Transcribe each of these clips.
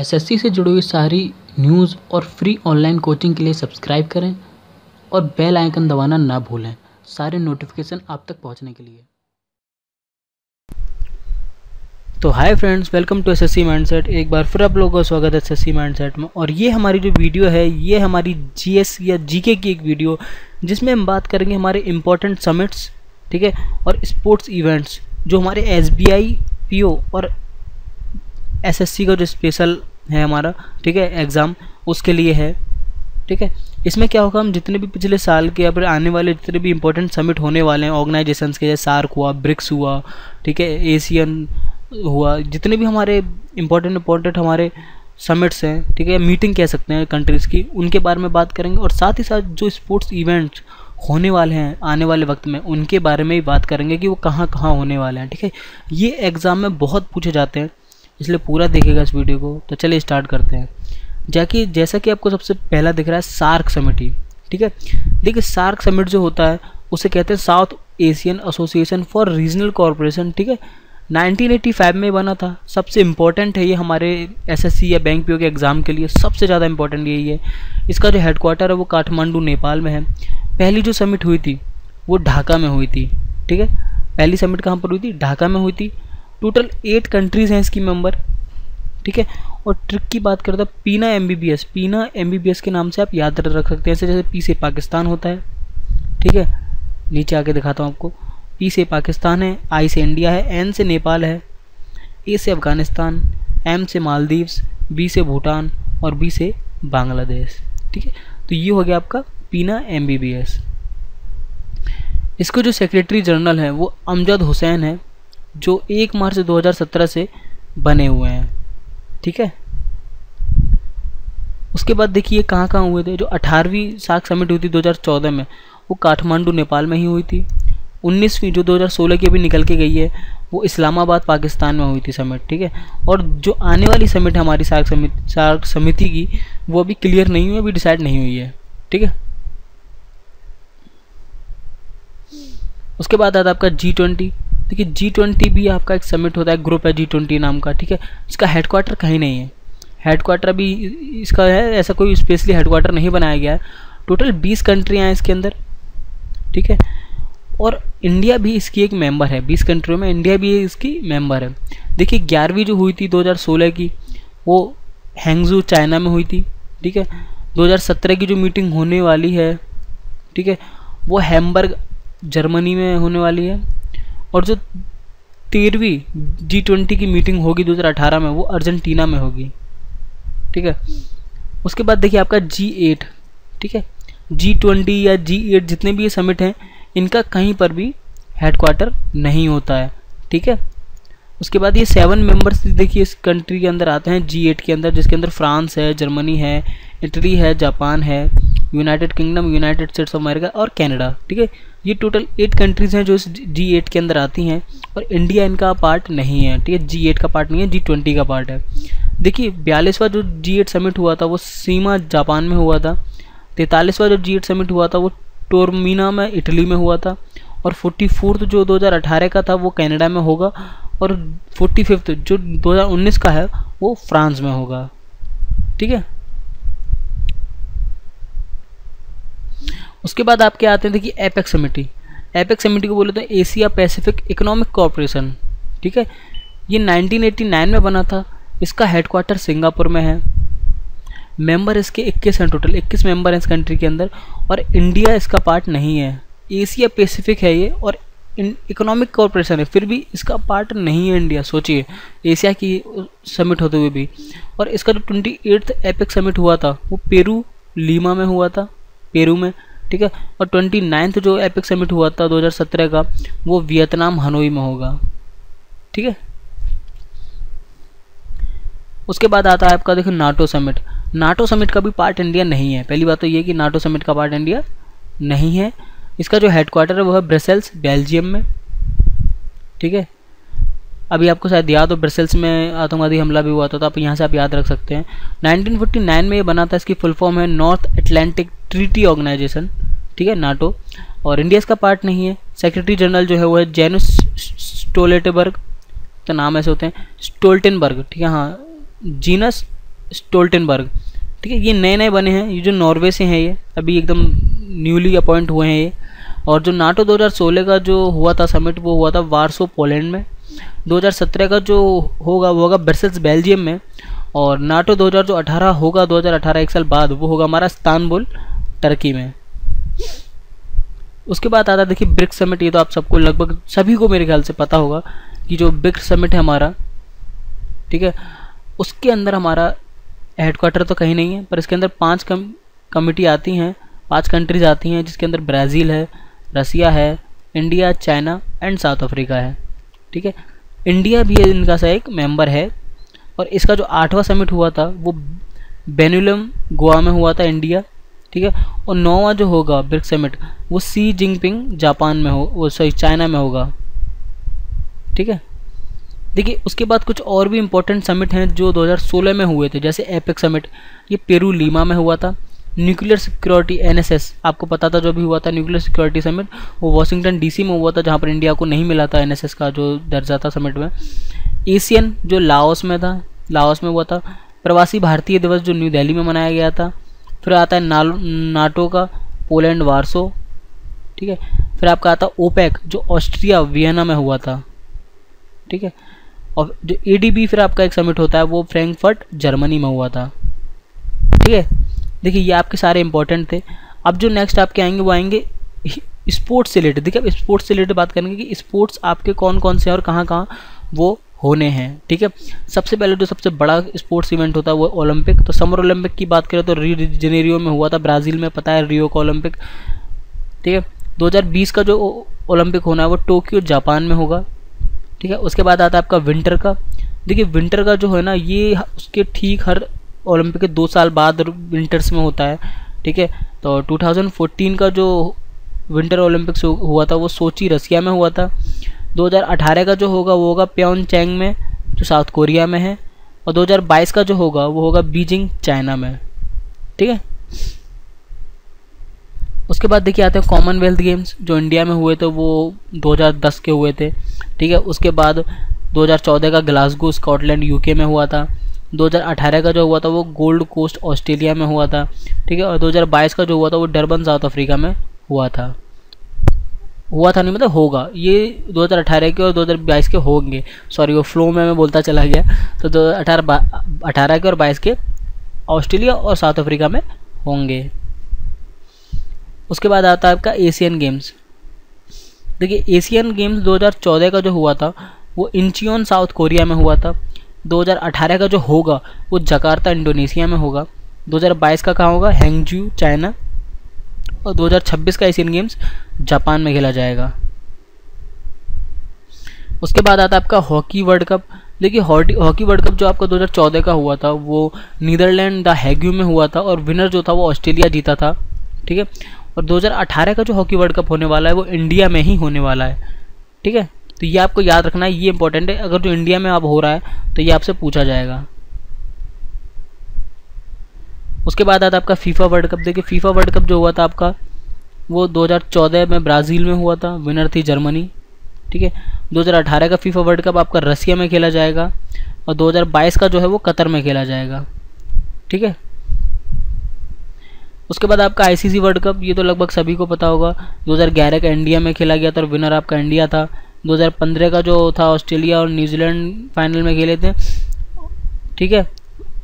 SSC से जुड़ी हुई सारी न्यूज़ और फ्री ऑनलाइन कोचिंग के लिए सब्सक्राइब करें और बेल आइकन दबाना ना भूलें सारे नोटिफिकेशन आप तक पहुंचने के लिए। तो hi friends, welcome to SSC mindset. एक बार फिर आप लोगों का स्वागत है एसएससी माइंडसेट में। और ये हमारी जो वीडियो है ये हमारी जीएस या जीके की एक वीडियो जिसमें हम बात करेंगे हमारे इम्पोर्टेंट समिट्स, ठीक है, और स्पोर्ट्स इवेंट्स जो हमारे एसबीआई, पीओ और एसएससी का जो स्पेशल है हमारा, ठीक है, एग्ज़ाम उसके लिए है। ठीक है, इसमें क्या होगा, हम जितने भी पिछले साल के या फिर आने वाले जितने भी इंपॉर्टेंट समिट होने वाले हैं ऑर्गेनाइजेशंस के, जैसे सार्क हुआ, ब्रिक्स हुआ, ठीक है, एशियन हुआ, जितने भी हमारे इम्पोर्टेंट हमारे समिट्स हैं, ठीक है, मीटिंग कह सकते हैं कंट्रीज़ की, उनके बारे में बात करेंगे। और साथ ही साथ जो स्पोर्ट्स इवेंट्स होने वाले हैं आने वाले वक्त में उनके बारे में ही बात करेंगे कि वो कहाँ कहाँ होने वाले हैं। ठीक है, ये एग्ज़ाम में बहुत पूछे जाते हैं, इसलिए पूरा देखिएगा इस वीडियो को। तो चलिए स्टार्ट करते हैं। जैसा कि आपको सबसे पहला दिख रहा है सार्क समिट ही, ठीक है। देखिए सार्क समिट जो होता है उसे कहते हैं south Asian association for regional corporation, ठीक है। 1985 में बना था। सबसे इम्पोर्टेंट है ये हमारे एसएससी या बैंक पीओ के एग्ज़ाम के लिए, सबसे ज़्यादा इम्पोर्टेंट यही है। इसका जो हेडक्वार्टर है वो काठमांडू नेपाल में है। पहली जो समिट हुई थी वो ढाका में हुई थी, ठीक है। पहली समिट कहाँ पर हुई थी? ढाका में हुई थी। टोटल 8 कंट्रीज़ हैं इसकी मेंबर, ठीक है। और ट्रिक की बात करते हैं पीना एमबीबीएस के नाम से आप याद रख सकते हैं। जैसे पी से पाकिस्तान होता है, ठीक है, नीचे आके दिखाता हूँ आपको। पी से पाकिस्तान है, आई से इंडिया है, एन से नेपाल है, ए से अफ़गानिस्तान, एम से मालदीव्स, बी से भूटान और बी से बांग्लादेश, ठीक है। तो ये हो गया आपका पीना एमबीबीएस। इसको जो सेक्रेटरी जनरल है वो अमजद हुसैन है, जो 1 मार्च 2017 से बने हुए हैं, ठीक है। उसके बाद देखिए कहाँ कहाँ हुए थे। जो 18वीं सार्क समिट हुई थी 2014 में वो काठमांडू नेपाल में ही हुई थी। 19वीं जो 2016 की अभी निकल के गई है वो इस्लामाबाद पाकिस्तान में हुई थी समिट, ठीक है। और जो आने वाली समिट है हमारी सार्क समिति की वो अभी क्लियर नहीं हुई, अभी डिसाइड नहीं हुई है, ठीक है। उसके बाद आता है आपका G20। देखिए G20 भी आपका एक समिट होता है, ग्रुप है G20 नाम का, ठीक है। इसका हेडक्वार्टर कहीं नहीं है, हेडक्वार्टर अभी इसका है, ऐसा कोई स्पेशली हेडक्वार्टर नहीं बनाया गया है। टोटल 20 कंट्रियाँ हैं इसके अंदर, ठीक है। और इंडिया भी इसकी एक मेंबर है, 20 कंट्रियों में इंडिया भी इसकी मेंबर है। देखिए 11वीं जो हुई थी 2016 की वो हैंगजू चाइना में हुई थी, ठीक है। 2017 की जो मीटिंग होने वाली है, ठीक है, वो हैम्बर्ग जर्मनी में होने वाली है। और जो 13वीं G20 की मीटिंग होगी 2018 में वो अर्जेंटीना में होगी, ठीक है। उसके बाद देखिए आपका G8, ठीक है। G20 या G8 जितने भी ये समिट हैं इनका कहीं पर भी हेडक्वार्टर नहीं होता है, ठीक है। उसके बाद ये 7 मेंबर्स देखिए इस कंट्री के अंदर आते हैं G8 के अंदर, जिसके अंदर फ्रांस है, जर्मनी है, इटली है, जापान है, United kingdom, United states of America और कनाडा, ठीक है। ये टोटल 8 कंट्रीज़ हैं जो इस G8 के अंदर आती हैं और इंडिया इनका पार्ट नहीं है, ठीक है। G8 का पार्ट नहीं है, G20 का पार्ट है। देखिए 42वां जो G8 समिट हुआ था वो सीमा जापान में हुआ था। 43वां जो G8 समिट हुआ था वो टोरमिना में इटली में हुआ था। और 44th जो 2018 का था वो कनाडा में होगा। और 45th जो 2019 का है वो फ्रांस में होगा, ठीक है। उसके बाद आपके आते हैं देखिए एपेक्स समिति को बोले तो एशिया पैसिफिक इकोनॉमिक कॉर्पोरेशन, ठीक है। ये 1989 में बना था। इसका हेडक्वार्टर सिंगापुर में है। मेंबर इसके 21 हैं, टोटल 21 मेंबर हैं इस कंट्री के अंदर। और इंडिया इसका पार्ट नहीं है, एशिया पैसिफिक है ये और इकोनॉमिक कॉर्पोरेशन है, फिर भी इसका पार्ट नहीं है इंडिया। सोचिए एशिया की समिट होते हुए भी। और इसका जो 28th एपेक्स समिट हुआ था वो पेरू लीमा में हुआ था, पेरू में, ठीक है। और 29th जो एपेक्स समिट हुआ था 2017 का वो वियतनाम हनोई में होगा, ठीक है। उसके बाद आता है आपका देखो नाटो समिट का भी पार्ट इंडिया नहीं है। पहली बात तो ये कि नाटो समिट का पार्ट इंडिया नहीं है। इसका जो हेडक्वार्टर है वो है ब्रसेल्स बेल्जियम में, ठीक है। अभी आपको शायद याद हो ब्रसेल्स में आतंकवादी हमला भी हुआ था, तो आप यहाँ से आप याद रख सकते हैं। 1949 में ये बना था। इसकी फुल फॉर्म है नॉर्थ अटलांटिक ट्रीटी ऑर्गेनाइजेशन, ठीक है, नाटो। और इंडिया इसका पार्ट नहीं है। सेक्रेटरी जनरल जो है वो है जेनुस स्टोल्टेनबर्ग, तो नाम ऐसे होते हैं, स्टोल्टेनबर्ग, ठीक है, हाँ, जीनस स्टोल्टनबर्ग। ठीक है, ये नए नए बने हैं, ये जो नॉर्वे से हैं, ये अभी एकदम न्यूली अपॉइंट हुए हैं ये। और जो नाटो 2016 का जो हुआ था समिट, वो हुआ था वार्सो पोलैंड में। 2017 का जो होगा वो होगा ब्रसेल्स बेल्जियम में। और नाटो 2018 होगा, 2018 एक साल बाद, वो होगा हमारा इस्तांबुल टर्की में। उसके बाद आता है देखिए ब्रिक्स समिट। ये तो आप सबको लगभग सभी को मेरे ख्याल से पता होगा कि जो ब्रिक्स समिट है हमारा, ठीक है, उसके अंदर हमारा हेडक्वार्टर तो कहीं नहीं है, पर इसके अंदर 5 कमिटी आती हैं, 5 कंट्रीज आती हैं, जिसके अंदर ब्राज़ील है, रसिया है, India, China and south Africa है। ठीक है, इंडिया भी इनका सा एक मेंबर है। और इसका जो 8वां समिट हुआ था वो बेनुलम गोवा में हुआ था, इंडिया। ठीक है, और 9वां जो होगा ब्रिक्स समिट वो सी जिनपिंग जापान में हो, वो सॉरी चाइना में होगा। ठीक है, देखिए उसके बाद कुछ और भी इम्पोर्टेंट समिट हैं जो 2016 में हुए थे, जैसे एपेक समिट, ये पेरू लीमा में हुआ था। न्यूक्लियर सिक्योरिटी NSS आपको पता था जो भी हुआ था, न्यूक्लियर सिक्योरिटी समिट वो वाशिंगटन DC में हुआ था, जहाँ पर इंडिया को नहीं मिला था NSS का जो दर्जा था समिट में। एशियन जो लाओस में था, लाओस में हुआ था। प्रवासी भारतीय दिवस जो न्यू दिल्ली में मनाया गया था। फिर आता है नाटो का पोलैंड वार्सो। ठीक है, फिर आपका आता है ओपेक जो ऑस्ट्रिया वियना में हुआ था। ठीक है, और जो ADB फिर आपका एक समिट होता है वो फ्रैंकफर्ट जर्मनी में हुआ था। ठीक है, देखिए ये आपके सारे इंपॉर्टेंट थे। अब जो नेक्स्ट आपके आएंगे वो आएंगे स्पोर्ट्स से रिलेटेड। देखिए अब स्पोर्ट्स से रिलेटेड बात करेंगे कि स्पोर्ट्स आपके कौन कौन से हैं और कहाँ कहाँ वो होने हैं। ठीक है, सबसे पहले जो सबसे बड़ा स्पोर्ट्स इवेंट होता है वो ओलंपिक। तो समर ओलंपिक की बात करें तो रियो डी जेनेरियो में हुआ था, ब्राज़ील में, पता है रियो का ओलंपिक। ठीक है, 2020 का जो ओलंपिक होना है वो टोक्यो जापान में होगा। ठीक है, उसके बाद आता है आपका विंटर का। देखिए विंटर का जो है ना ये उसके ठीक हर ओलंपिक के 2 साल बाद विंटर्स में होता है। ठीक है, तो 2014 का जो विंटर ओलंपिक्स हुआ था वो सोची रसिया में हुआ था। 2018 का जो होगा वो होगा प्योंगचैंग में जो साउथ कोरिया में है। और 2022 का जो होगा वो होगा बीजिंग चाइना में। ठीक है, उसके बाद देखिए आते हैं कॉमनवेल्थ गेम्स जो इंडिया में हुए थे वो 2010 के हुए थे। ठीक है, उसके बाद 2014 का ग्लासगो स्कॉटलैंड UK में हुआ था। 2018 का जो हुआ था वो गोल्ड कोस्ट ऑस्ट्रेलिया में हुआ था। ठीक है, और 2022 का जो हुआ था वो डरबन साउथ अफ्रीका में हुआ था। हुआ था नहीं मतलब होगा, ये 2018 के और 2022 के होंगे, सॉरी वो फ्लो में मैं बोलता चला गया। तो 2018 के और 22 के ऑस्ट्रेलिया और साउथ अफ्रीका में होंगे। उसके बाद आता है आपका एशियन गेम्स। देखिए एशियन गेम्स 2014 का जो हुआ था वो इंचियोन साउथ कोरिया में हुआ था। 2018 का जो होगा वो जकार्ता इंडोनेशिया में होगा। 2022 का कहाँ होगा, हैंगजू चाइना। और 2026 का एशियन गेम्स जापान में खेला जाएगा। उसके बाद आता है आपका हॉकी वर्ल्ड कप। देखिए हॉकी वर्ल्ड कप जो आपका 2014 का हुआ था वो नीदरलैंड द हैग्यू में हुआ था और विनर जो था वो ऑस्ट्रेलिया जीता था। ठीक है, और 2018 का जो हॉकी वर्ल्ड कप होने वाला है वो इंडिया में ही होने वाला है। ठीक है, तो ये आपको याद रखना है, ये इंपॉर्टेंट है। अगर जो इंडिया में अब हो रहा है तो ये आपसे पूछा जाएगा। उसके बाद आता है आपका फीफा वर्ल्ड कप। देखिए फीफा वर्ल्ड कप जो हुआ था आपका वो 2014 में ब्राज़ील में हुआ था, विनर थी जर्मनी। ठीक है, 2018 का फीफा वर्ल्ड कप आपका रसिया में खेला जाएगा और 2022 का जो है वो कतर में खेला जाएगा। ठीक है, उसके बाद आपका ICC वर्ल्ड कप, ये तो लगभग सभी को पता होगा, 2011 का इंडिया में खेला गया था और विनर आपका इंडिया था। 2015 का जो था ऑस्ट्रेलिया और न्यूजीलैंड फाइनल में खेले थे। ठीक है,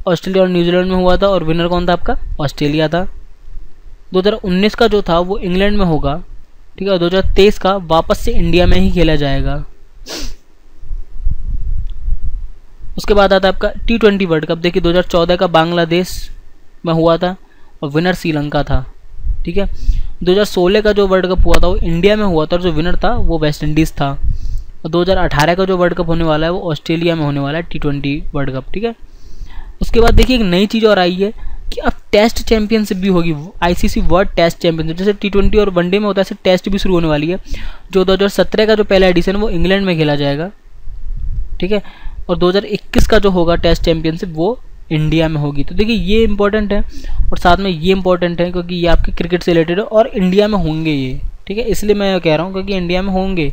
ऑस्ट्रेलिया और न्यूजीलैंड में हुआ था और विनर कौन था आपका, ऑस्ट्रेलिया था। 2019 का जो था वो इंग्लैंड में होगा। ठीक है, और 2023 का वापस से इंडिया में ही खेला जाएगा। उसके बाद आता है आपका T20 वर्ल्ड कप। देखिए 2014 का बांग्लादेश में हुआ था और विनर श्रीलंका था। ठीक है, 2016 का जो वर्ल्ड कप हुआ था वो इंडिया में हुआ था और जो विनर था वो वेस्ट इंडीज़ था। और 2018 का जो वर्ल्ड कप होने वाला है वो ऑस्ट्रेलिया में होने वाला है, T20 वर्ल्ड कप। ठीक है, उसके बाद देखिए एक नई चीज़ और आई है कि अब टेस्ट चैंपियनशिप भी होगी, ICC वर्ल्ड टेस्ट चैंपियनशिप। जैसे T20 और वनडे में होता है, ऐसे टेस्ट भी शुरू होने वाली है। जो 2017 का जो पहला एडिशन है वो इंग्लैंड में खेला जाएगा। ठीक है, और 2021 का जो होगा टेस्ट चैंपियनशिप वो इंडिया में होगी। तो देखिए ये इंपॉर्टेंट है और साथ में ये इंपॉर्टेंट है क्योंकि ये आपके क्रिकेट से रिलेटेड है और इंडिया में होंगे ये। ठीक है, इसलिए मैं कह रहा हूँ क्योंकि इंडिया में होंगे।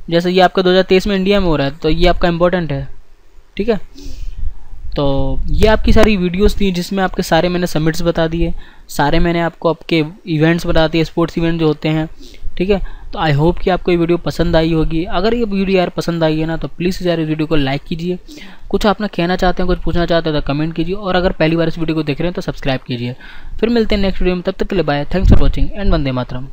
जैसे ये आपका 2023 में इंडिया में हो रहा है तो ये आपका इंपॉर्टेंट है। ठीक है, तो ये आपकी सारी वीडियोस थी जिसमें आपके सारे मैंने सबमिट्स बता दिए, सारे मैंने आपको आपके इवेंट्स बता दिए, स्पोर्ट्स इवेंट जो होते हैं, ठीक है। तो आई होप कि आपको ये वीडियो पसंद आई होगी। अगर ये वीडियो यार पसंद आई है ना तो प्लीज़ यार इस वीडियो को लाइक कीजिए। कुछ आप ना कहना चाहते हैं, कुछ पूछना चाहते हैं तो कमेंट कीजिए, और अगर पहली बार इस वीडियो को देख रहे हैं तो सब्सक्राइब कीजिए। फिर मिलते हैं नेक्स्ट वीडियो में, तब तक के लिए bye, thanks for watching and Vande Mataram.